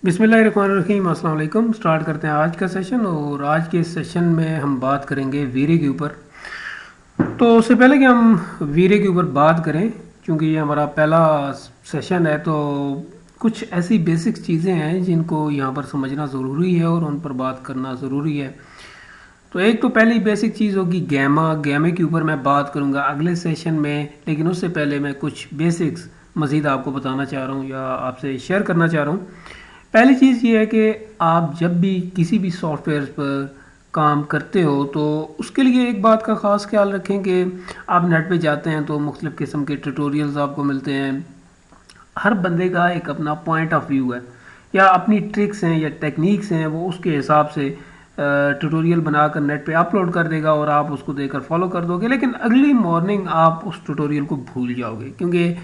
बिस्मिल्लाहिर्रहमानिर्रहीम। अस्सलाम वालेकुम। स्टार्ट करते हैं आज का सेशन। और आज के सेशन में हम बात करेंगे वीरे के ऊपर। तो उससे पहले कि हम वीरे के ऊपर बात करें, क्योंकि ये हमारा पहला सेशन है, तो कुछ ऐसी बेसिक चीज़ें हैं जिनको यहाँ पर समझना ज़रूरी है और उन पर बात करना ज़रूरी है। तो एक तो पहली बेसिक चीज़ होगी गैमे के ऊपर मैं बात करूँगा अगले सेशन में, लेकिन उससे पहले मैं कुछ बेसिक्स मज़ीद आपको बताना चाह रहा हूँ या आपसे शेयर करना चाह रहा हूँ। पहली चीज़ ये है कि आप जब भी किसी भी सॉफ्टवेयर पर काम करते हो तो उसके लिए एक बात का ख़ास ख्याल रखें कि आप नेट पे जाते हैं तो मुख्तलिफ़ किस्म के ट्यूटोरियल्स आपको मिलते हैं। हर बंदे का एक अपना पॉइंट ऑफ व्यू है या अपनी ट्रिक्स हैं या टेक्निक्स हैं, वो उसके हिसाब से ट्यूटोरियल बनाकर नेट पे अपलोड कर देगा और आप उसको देखकर फॉलो कर दोगे, लेकिन अगली मॉर्निंग आप उस ट्यूटोरियल को भूल जाओगे। क्योंकि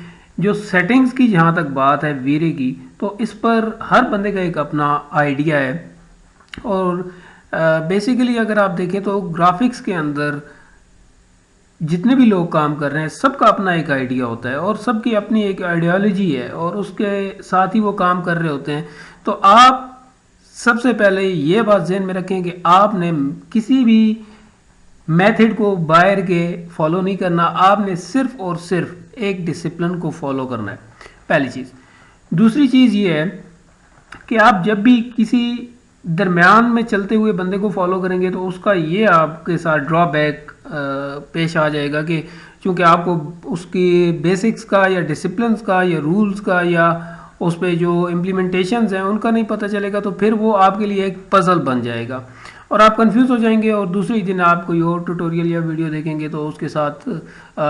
जो सेटिंग्स की जहाँ तक बात है वीरे की, तो इस पर हर बंदे का एक अपना आइडिया है। और बेसिकली अगर आप देखें तो ग्राफिक्स के अंदर जितने भी लोग काम कर रहे हैं सबका अपना एक आइडिया होता है और सबकी अपनी एक आइडियोलॉजी है और उसके साथ ही वो काम कर रहे होते हैं। तो आप सबसे पहले ये बात ज़हन में रखें कि आपने किसी भी मेथड को बाहर के फॉलो नहीं करना, आपने सिर्फ और सिर्फ एक डिसिप्लिन को फॉलो करना है, पहली चीज़। दूसरी चीज़ ये है कि आप जब भी किसी दरमियान में चलते हुए बंदे को फॉलो करेंगे तो उसका ये आपके साथ ड्रॉबैक पेश आ जाएगा कि चूँकि आपको उसकी बेसिक्स का या डिसिप्लिन्स का या रूल्स का या उस पर जो इम्प्लीमेंटेशंस हैं उनका नहीं पता चलेगा, तो फिर वो आपके लिए एक पजल बन जाएगा और आप कंफ्यूज हो जाएंगे। और दूसरे दिन आप कोई और ट्यूटोरियल या वीडियो देखेंगे तो उसके साथ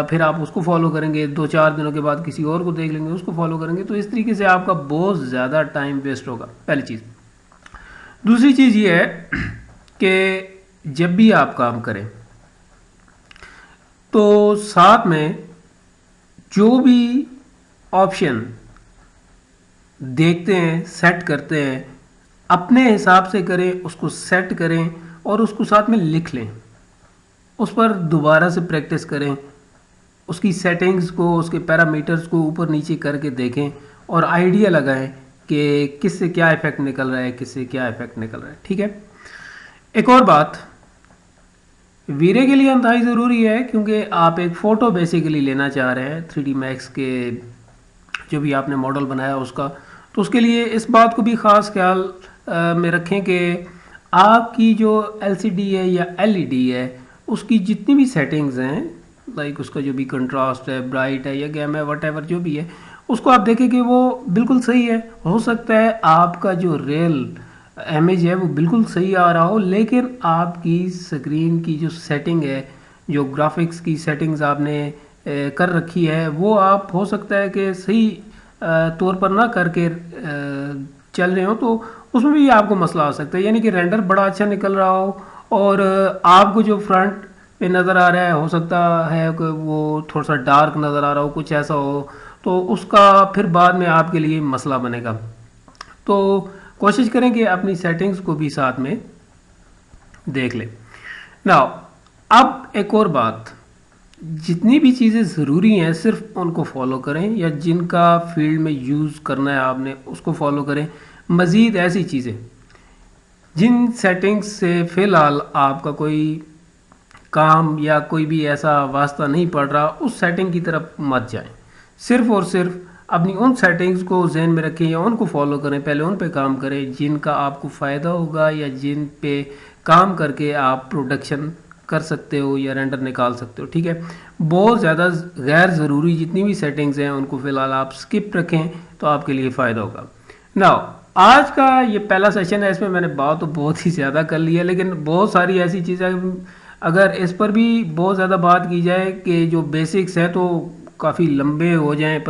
फिर आप उसको फॉलो करेंगे, 2-4 दिनों के बाद किसी और को देख लेंगे, उसको फॉलो करेंगे, तो इस तरीके से आपका बहुत ज़्यादा टाइम वेस्ट होगा, पहली चीज़। दूसरी चीज़ ये है कि जब भी आप काम करें तो साथ में जो भी ऑप्शन देखते हैं, सेट करते हैं, अपने हिसाब से करें, उसको सेट करें और उसको साथ में लिख लें, उस पर दोबारा से प्रैक्टिस करें, उसकी सेटिंग्स को, उसके पैरामीटर्स को ऊपर नीचे करके देखें और आइडिया लगाएं कि किससे क्या इफेक्ट निकल रहा है, किससे क्या इफेक्ट निकल रहा है। ठीक है। एक और बात वीरे के लिए इंतहाई ज़रूरी है, क्योंकि आप एक फ़ोटो बेसिकली लेना चाह रहे हैं 3D मैक्स के जो भी आपने मॉडल बनाया उसका, तो उसके लिए इस बात को भी ख़ास ख्याल में रखें कि आपकी जो LCD है या LED है उसकी जितनी भी सेटिंग्स हैं, लाइक उसका जो भी कंट्रास्ट है, ब्राइट है या गैम है, वट जो भी है, उसको आप देखें कि वो बिल्कुल सही है। हो सकता है आपका जो रियल इमेज है वो बिल्कुल सही आ रहा हो, लेकिन आपकी स्क्रीन की जो सेटिंग है, जो ग्राफिक्स की सेटिंग्स आपने कर रखी है, वो आप हो सकता है कि सही तौर पर ना करके चल रहे हो, तो उसमें भी आपको मसला आ सकता है। यानी कि रेंडर बड़ा अच्छा निकल रहा हो और आपको जो फ्रंट पे नज़र आ रहा है हो सकता है कि वो थोड़ा सा डार्क नज़र आ रहा हो, कुछ ऐसा हो, तो उसका फिर बाद में आपके लिए मसला बनेगा। तो कोशिश करें कि अपनी सेटिंग्स को भी साथ में देख लें। नाउ अब एक और बात, जितनी भी चीज़ें ज़रूरी हैं सिर्फ उनको फॉलो करें, या जिनका फील्ड में यूज़ करना है आपने उसको फॉलो करें। मज़ीद ऐसी चीज़ें जिन सेटिंग्स से फ़िलहाल आपका कोई काम या कोई भी ऐसा वास्ता नहीं पड़ रहा, उस सेटिंग की तरफ मत जाएं। सिर्फ और सिर्फ अपनी उन सेटिंग्स को जहन में रखें या उनको फॉलो करें, पहले उन पे काम करें जिनका आपको फ़ायदा होगा या जिन पे काम करके आप प्रोडक्शन कर सकते हो या रेंडर निकाल सकते हो। ठीक है। बहुत ज़्यादा गैर ज़रूरी जितनी भी सेटिंग्स हैं उनको फ़िलहाल आप स्किप रखें तो आपके लिए फ़ायदा होगा। नाउ आज का ये पहला सेशन है, इसमें मैंने बात तो बहुत ही ज़्यादा कर ली है, लेकिन बहुत सारी ऐसी चीज़ें अगर इस पर भी बहुत ज़्यादा बात की जाए कि जो बेसिक्स हैं तो काफ़ी लंबे हो जाएं।